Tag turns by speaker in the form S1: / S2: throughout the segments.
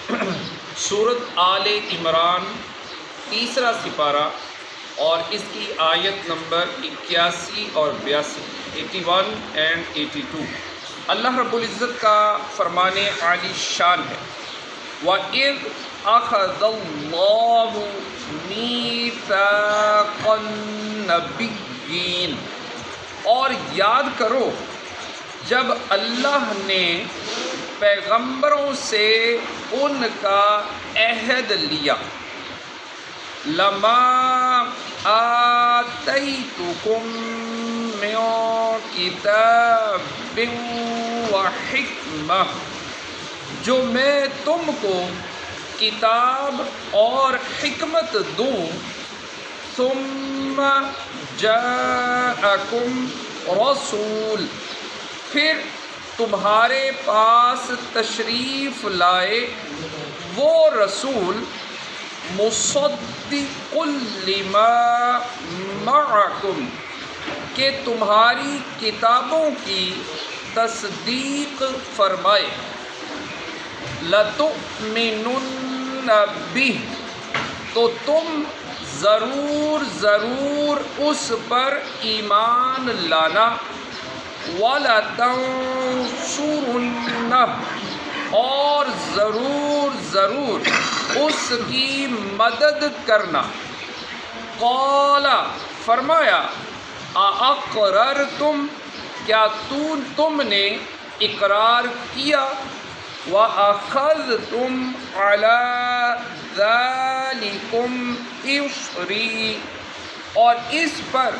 S1: سورۃ آل عمران تیسرا سپارہ اور اس کی آیت نمبر 81 اور 82، 81 اینڈ 82۔ اللہ رب العزت کا فرمان عالی شان ہے، وَإِذْ أَخَذَ اللَّهُ مِيثَاقَ النَّبِيِّينَ، اور یاد کرو جب اللہ نے پیغمبروں سے ان کا عہد لیا، لَمَا آتَيْتُكُم مِّن کِتَابٍ وَحِکْمَةٍ، جو میں تم کو کتاب اور حکمت دوں، ثُمَّ جَاءَكُمْ رَسُولٌ، پھر تمہارے پاس تشریف لائے وہ رسول، مُصَدِّقٌ لِّمَا مَعَكُمْ، کہ تمہاری کتابوں کی تصدیق فرمائے، لَتُؤْمِنُنَّ بِهِ، تو تم ضرور اس پر ایمان لانا، وَلَتَنْصُرُنَّهُ، اور ضرور اس کی مدد کرنا۔ قَالَ، فرمایا، أَأَقْرَرْتُمْ، کیا تم نے اقرار کیا، وَأَخَذْتُمْ عَلَى ذَلِكُمْ إِصْرِي، اور اس پر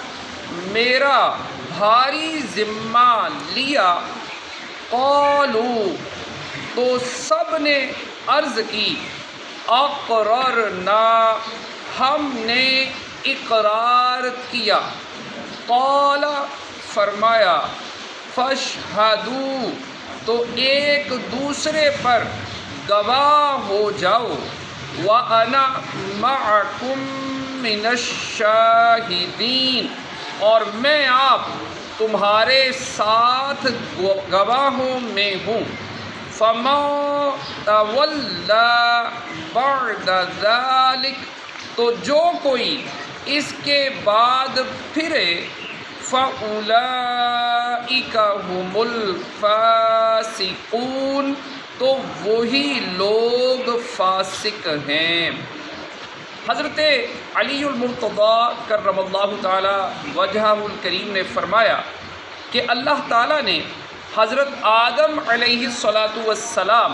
S1: میرا بھاری ذمہ لیا۔ قالوا، تو سب نے عرض کی، اقررنا، ہم نے اقرار کیا۔ قال، فرمایا، فاشہدوا، تو ایک دوسرے پر گواہ ہو جاؤ، وَأَنَا مَعَكُمْ مِنَ الشَّاہِدِينَ، اور میں آپ تمہارے ساتھ گواہوں میں ہوں۔ فَمَن تَوَلَّىٰ بَعْدَ ذَلِكَ، تو جو کوئی اس کے بعد پھرے، فَأُولَٰئِكَ هُمُ الْفَاسِقُونَ، تو وہی لوگ فاسق ہیں۔ حضرت علی المرتضیٰ کرم اللہ تعالی وجہہ الکریم نے فرمایا کہ اللہ تعالیٰ نے حضرت آدم علیہ السلام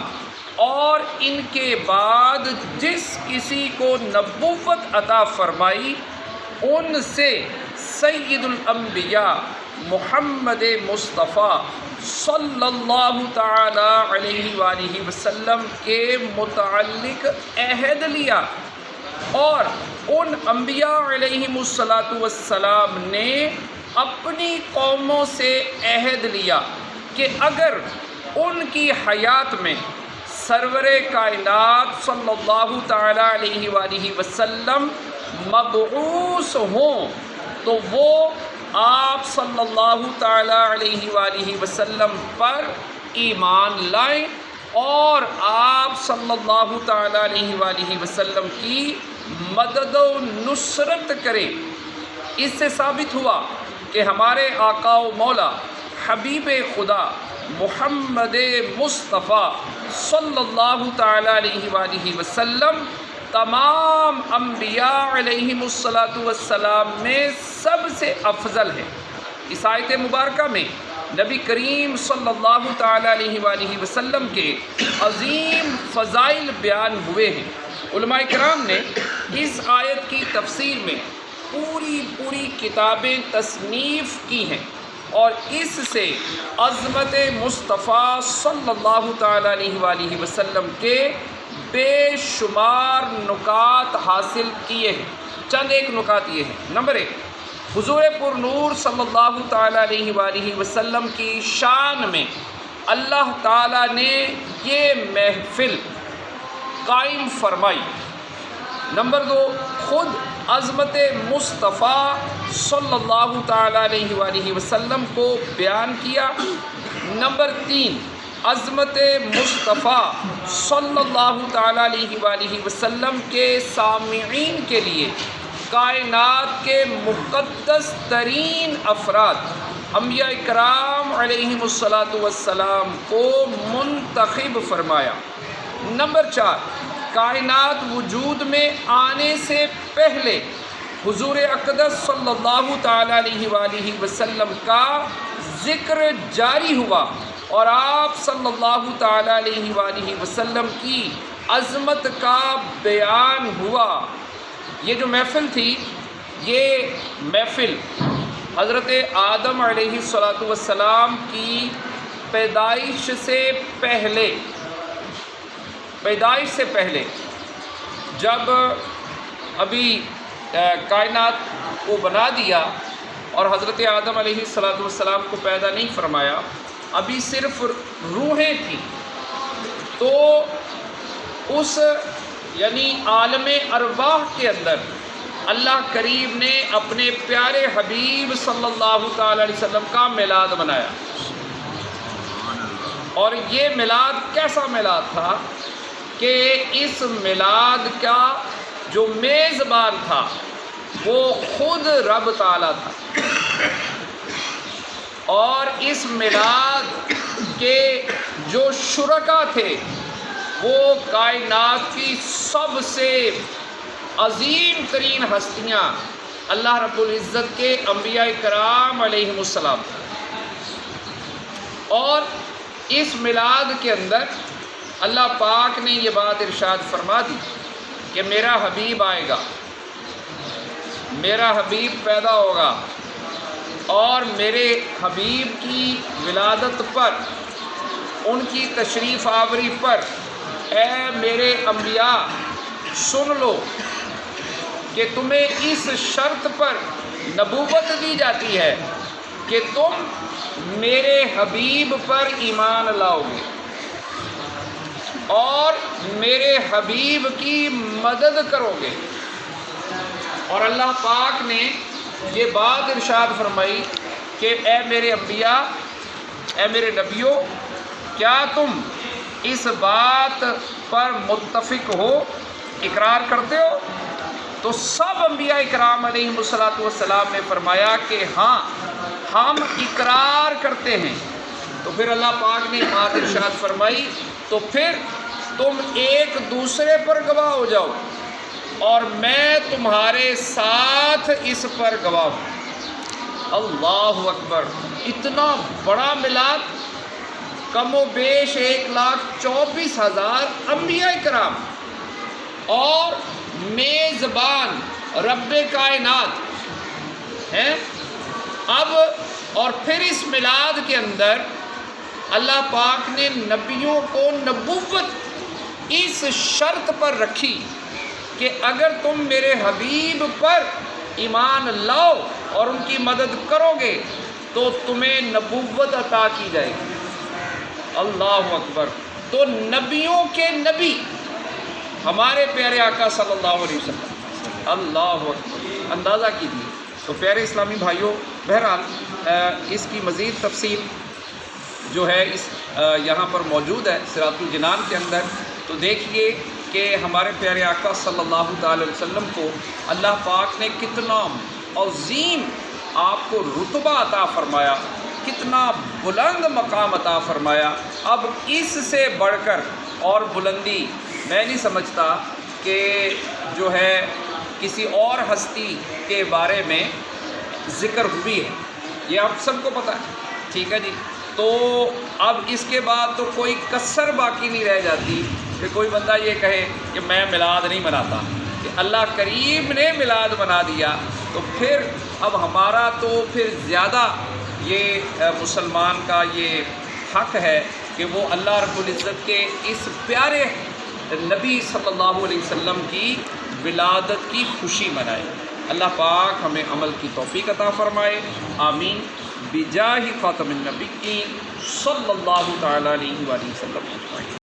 S1: اور ان کے بعد جس کسی کو نبوت عطا فرمائی، ان سے سید الانبیاء محمد مصطفیٰ صلی اللہ تعالی علیہ وآلہ وسلم کے متعلق عہد لیا، اور ان انبیاء علیہم السلام نے اپنی قوموں سے عہد لیا کہ اگر ان کی حیات میں سرور کائنات صلی اللہ تعالی علیہ وآلہ وسلم مبعوث ہوں تو وہ آپ صلی اللہ تعالی علیہ وآلہ وسلم پر ایمان لائیں اور آپ صلی اللہ تعالی علیہ وآلہ وسلم کی مدد و نصرت کریں۔ اس سے ثابت ہوا کہ ہمارے آقا و مولا حبیب خدا محمد مصطفیٰ صلی اللہ تعالی علیہ وآلہ وسلم تمام انبیاء علیہم السلام میں سب سے افضل ہے۔ اس آیت مبارکہ میں نبی کریم صلی اللہ تعالی علیہ وآلہ وسلم کے عظیم فضائل بیان ہوئے ہیں۔ علماء کرام نے اس آیت کی تفسیر میں پوری کتابیں تصنیف کی ہیں، اور اس سے عظمت مصطفیٰ صلی اللہ تعالی علیہ وآلہ وسلم کے بے شمار نکات حاصل کیے ہیں۔ چند ایک نکات یہ ہیں۔ نمبر 1، حضور پر نور صلی اللہ تعالی علیہ وآلہ وسلم کی شان میں اللہ تعالیٰ نے یہ محفل قائم فرمائی۔ نمبر 2، خود عظمت مصطفیٰ صلی اللہ تعالی علیہ وآلہ وسلم کو بیان کیا۔ نمبر 3، عظمت مصطفیٰ صلی اللہ تعالیٰ علیہ وآلہ وسلم کے سامعین کے لیے کائنات کے مقدس ترین افراد انبیاء کرام علیہم الصلاۃ والسلام کو منتخب فرمایا۔ نمبر 4، کائنات وجود میں آنے سے پہلے حضور اقدس صلی اللہ تعالیٰ علیہ وآلہ وسلم کا ذکر جاری ہوا اور آپ صلی اللہ تعالیٰ علیہ وآلہ وسلم کی عظمت کا بیان ہوا۔ یہ جو محفل تھی، یہ محفل حضرت آدم علیہ الصلاۃ والسلام کی پیدائش سے پہلے جب ابھی کائنات کو بنا دیا اور حضرت آدم علیہ الصلاۃ والسلام کو پیدا نہیں فرمایا، ابھی صرف روحیں تھیں، تو اس یعنی عالم ارواح کے اندر اللہ کریم نے اپنے پیارے حبیب صلی اللہ تعالی علیہ وسلم کا میلاد منایا۔ اور یہ میلاد کیسا میلاد تھا کہ اس میلاد کا جو میزبان تھا وہ خود رب تعالیٰ تھا، اور اس میلاد کے جو شرکا تھے وہ کائنات کی سب سے عظیم ترین ہستیاں اللہ رب العزت کے انبیاء کرام علیہم السلام۔ اور اس میلاد کے اندر اللہ پاک نے یہ بات ارشاد فرما دی کہ میرا حبیب آئے گا، میرا حبیب پیدا ہوگا، اور میرے حبیب کی ولادت پر، ان کی تشریف آوری پر اے میرے انبیاء سن لو کہ تمہیں اس شرط پر نبوت دی جاتی ہے کہ تم میرے حبیب پر ایمان لاؤ گے اور میرے حبیب کی مدد کرو گے۔ اور اللہ پاک نے یہ بات ارشاد فرمائی کہ اے میرے انبیاء، اے میرے نبیوں، کیا تم اس بات پر متفق ہو، اقرار کرتے ہو؟ تو سب انبیاء کرام علیہم الصلاۃ والسلام نے فرمایا کہ ہاں، ہم اقرار کرتے ہیں۔ تو پھر اللہ پاک نے بات ارشاد فرمائی تو پھر تم ایک دوسرے پر گواہ ہو جاؤ اور میں تمہارے ساتھ اس پر گواہ ہوں۔ اللہ اکبر! اتنا بڑا میلاد، کم و بیش 1,24,000 انبیاء کرام اور میزبان رب کائنات ہیں۔ اب اور پھر اس میلاد کے اندر اللہ پاک نے نبیوں کو نبوت اس شرط پر رکھی کہ اگر تم میرے حبیب پر ایمان لاؤ اور ان کی مدد کرو گے تو تمہیں نبوت عطا کی جائے گی۔ اللہ اکبر! تو نبیوں کے نبی ہمارے پیارے آقا صلی اللہ علیہ وسلم۔ اللہ اکبر! اندازہ کیجیے۔ تو پیارے اسلامی بھائیوں، بہرحال اس کی مزید تفصیل جو ہے اس یہاں پر موجود ہے صراط الجنان کے اندر۔ تو دیکھیے کہ ہمارے پیارے آقا صلی اللہ تعالی علیہ وسلم کو اللہ پاک نے کتنا عظیم آپ کو رتبہ عطا فرمایا، کتنا بلند مقام عطا فرمایا۔ اب اس سے بڑھ کر اور بلندی میں نہیں سمجھتا کہ جو ہے کسی اور ہستی کے بارے میں ذکر ہوئی ہے، یہ آپ سب کو پتہ ہے، ٹھیک ہے جی۔ تو اب اس کے بعد تو کوئی کسر باقی نہیں رہ جاتی کہ کوئی بندہ یہ کہے کہ میں میلاد نہیں مناتا، کہ اللہ کریم نے میلاد بنا دیا۔ تو پھر اب ہمارا تو پھر زیادہ یہ مسلمان کا یہ حق ہے کہ وہ اللہ رب العزت کے اس پیارے نبی صلی اللہ علیہ وسلم کی ولادت کی خوشی منائے۔ اللہ پاک ہمیں عمل کی توفیق عطا فرمائے، آمین، بجاہ خاتم النبیین صلی اللہ تعالی علیہ وآلہ وسلم۔